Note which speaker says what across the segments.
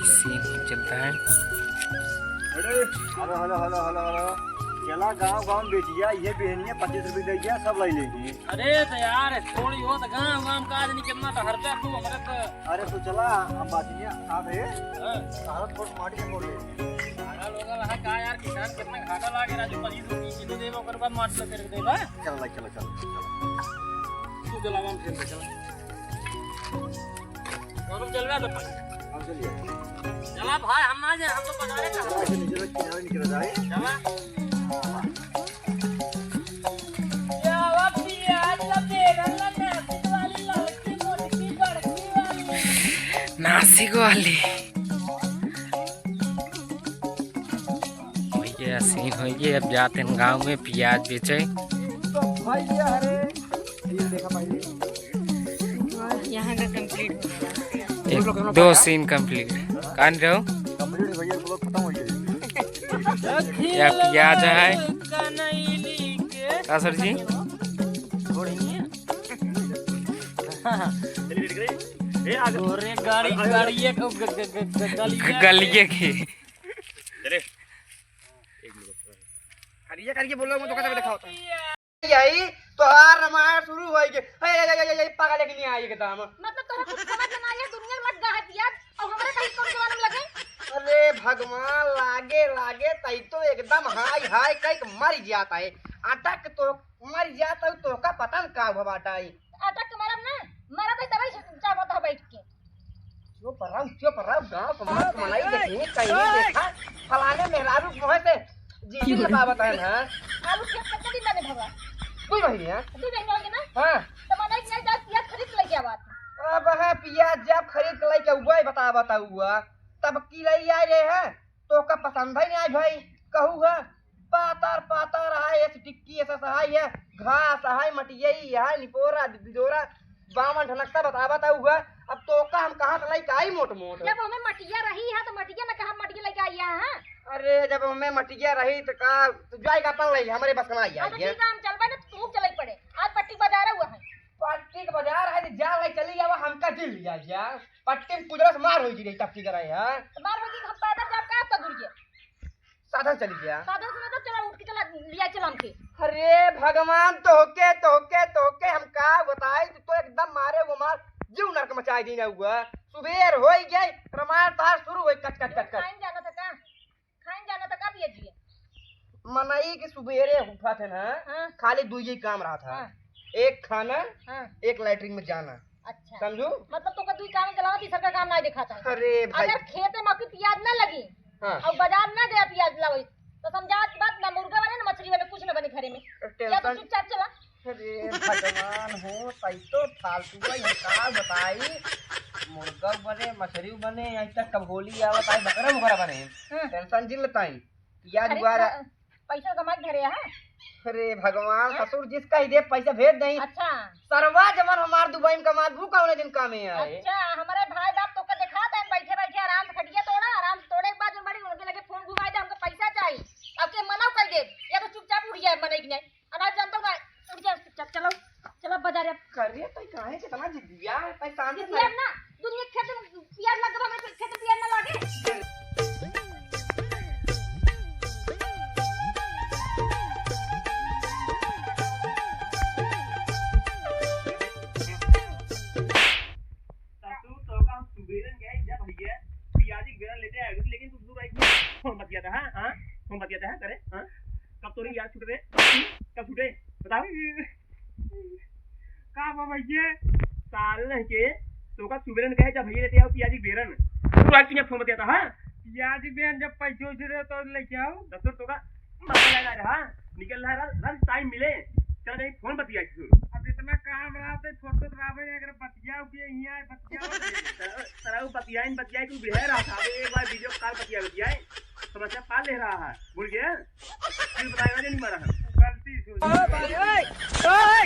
Speaker 1: Scene चलता है।
Speaker 2: Hello hello hello hello hello चला गाँव बेचिया ये बहनिया 25 रुपये दे दिया सब ले लेगी।
Speaker 3: अरे तो यार थोड़ी हो तो गाँव का आदमी कितना तो हर तू हमारे तो।
Speaker 2: अरे तो चला अब बातियाँ आप है सारा थोड़ा माटी से मोड़ ले
Speaker 3: घाटा लोग है का यार किसान कितना घाटा लागे राजू 25 रुपये किलो देबो ओकर बाद मार ले कर देबा।
Speaker 2: चल भाई चलो
Speaker 3: तू चलावा हम फिर चला कौन चल रहा तो
Speaker 2: हम चलिए
Speaker 3: चला भाई हम ना जाए हम तो बाजारे का
Speaker 2: चलो किनारे निकल जाए
Speaker 3: चला या वापी आज लगे रल्ला वाली लड़की मोटी बड़की वाली
Speaker 1: नासिक वाली भैया सीन हो गया। अब जाते हैं गांव में प्याज बेचे।
Speaker 2: तो भाई ये अरे ये देखा भाई
Speaker 4: यहाँ का कंप्लीट
Speaker 1: एक दो सीन कंप्लीट कान रहो।
Speaker 2: कंप्लीट भैया को खत्म हो गया।
Speaker 1: या प्याज है का सर जी
Speaker 3: अरे गाड़ी गाड़ी
Speaker 1: गलिए की
Speaker 2: करके बोल रहा हूं तो कैसे देखा होता है यही तो हार रामायण शुरू हो गई ए पागल लेके नहीं आई एकदम
Speaker 4: मतलब तोरा कुछ समझ में ना आया दुनिया में गाहत यार और हमारे कहीं कौन के बारे में लगे।
Speaker 2: अरे भगवान लागे लागे तई तो एकदम हाय हाय कई मर जाता है अटक तो मर जाता तो का पता न का भबाटाई
Speaker 4: अटक के मरब ना मरब है तभी चाह बता बैठ के
Speaker 2: चुप रहो गांव समाज को मनाई देखी कहीं देखा फलाने मेहरारू मोह से जी बतावत है ना
Speaker 4: आलू खेत कब दिन मैंने भगा
Speaker 2: कोई नहीं है
Speaker 4: दू दिन होगे ना
Speaker 2: हां
Speaker 4: तो मनाई नहीं जा पिया खरीद ले क्या बात
Speaker 2: अब है पियाज जब खरीद के लेके हुआ बता हुआ तब की लई आए रे है तो का पसंद ही नहीं आई भाई कहू है पातर है ऐसे टिक्की ऐसा सहाय है घास है मटियई है निपोरा बिजोरा बामन ढनकता बता हुआ अब तो का हम कहां से लेके आई मोट
Speaker 4: जब हमें मटिया रही है तो मटिया में कहा मटिया लेके आई है।
Speaker 2: अरे जब हमें मटिया रही तो का तो जाई का पन ले हमारे बस में आई
Speaker 4: तो ठीक है हम चलबे ना तू चले पड़े आज पट्टी बाजार हुआ है
Speaker 2: पट्टी के बाजार है जा ले चली जावा हमका दिल लिया जा पट्टी में कुदरत मार होई जी टप्पी कराई है
Speaker 4: तो मार होगी हम पैदल जाब का तो दूर
Speaker 2: साधन चली गया
Speaker 4: साधन से तो चला उठ के चला लिया चला हमके।
Speaker 2: अरे भगवान तो के हम का बताई तो एकदम मारे वो मार जीव नरक मचाई दी ना हुआ सुबेर हो गई रामायण तार शुरू हो कट
Speaker 4: खाइन जाना था का पिए जी
Speaker 2: मनई के सुबेरे उठा थे ना
Speaker 4: हाँ।
Speaker 2: खाली दो ही काम रहा था
Speaker 4: हाँ।
Speaker 2: एक खाना
Speaker 4: हाँ।
Speaker 2: एक लैट्रिन में जाना
Speaker 4: अच्छा
Speaker 2: समझू
Speaker 4: मतलब तो कदू काम चलाना तीसरा का काम नहीं दिखाता है।
Speaker 2: अरे भाई
Speaker 4: अगर खेत में मक्की प्याज ना लगी
Speaker 2: हाँ।
Speaker 4: और बाजार ना गया प्याज लगी तो समझा बात ना मुर्गा बने ना मछली बने कुछ ना बने घरे में या तो चुपचाप चला।
Speaker 2: अरे भगवान हो तई तो फालतू का ये का बताई मुर्गा बने मछली बने यहीं तक कब होली आवत आई बकरा मुकरा बने टेंशन जिल ताई या दोबारा
Speaker 4: पैसा कमा के घरे है।
Speaker 2: अरे भगवान ससुर जिसका ही दे पैसा भेज दें
Speaker 4: अच्छा
Speaker 2: सरवा जमन हमार दुबई में कमा भूखा होने दिन काम में आए
Speaker 4: अच्छा हमारे भाई बाप तो का दिखाता है बैठे बैठे आराम से खटिया तोड़ा आराम से तोड़े के बाद जो बड़ी उनके लगे फोन घुमाई दे हमको पैसा चाहिए अब के मना कर दे या तो चुपचाप उड़ जाए मने की नहीं अनाज जानता हूं उड़ जाए चुपचाप चलो चलो बाजार अब
Speaker 2: करे तो काहे कितना जिद्दिया पैसा आने
Speaker 4: प्याज ना दुनिया खेत में प्याज लग हमें खेत में प्याज ना लगे।
Speaker 3: लेकिन तू दूर आई फोन बतियाता है हां फोन बतियाता है करे हां कब तोरी याद छूट रे कब छूटे बताओ का बाबा ये साल नहीं के तो का सुबेरन कहे जब भैया लेते आओ पियाजी बेरन तू आज तुझे फोन बतियाता हां पियाजी बेरन जब पैसे उछरे तो लेके आओ दस तो का मत लगा रहा निकल रहा रन टाइम मिले चल नहीं फोन बतिया अब इतना काम रहा तो फोटो खराब है अगर बतियाओ के यहां बतियाओ सराउ बतियाइन बतियाई तू बिहार रहा था एक बार वीडियो कॉल बतियाई समस्या पाल ले रहा है भूल गया फिर बताएगा नहीं मारा गलती से ओए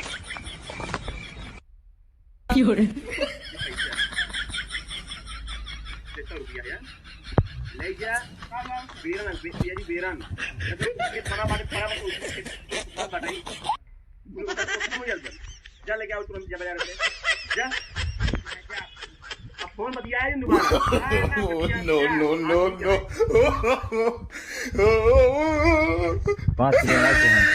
Speaker 4: क्यों रे
Speaker 3: रुपया यार ले जा बेरन पियाजी बेरन ये बड़ा बताई जा लेके आओ तुरंत जा बाजार से जा अब फोन बतियाए दोबारा
Speaker 5: no. 5 मिनट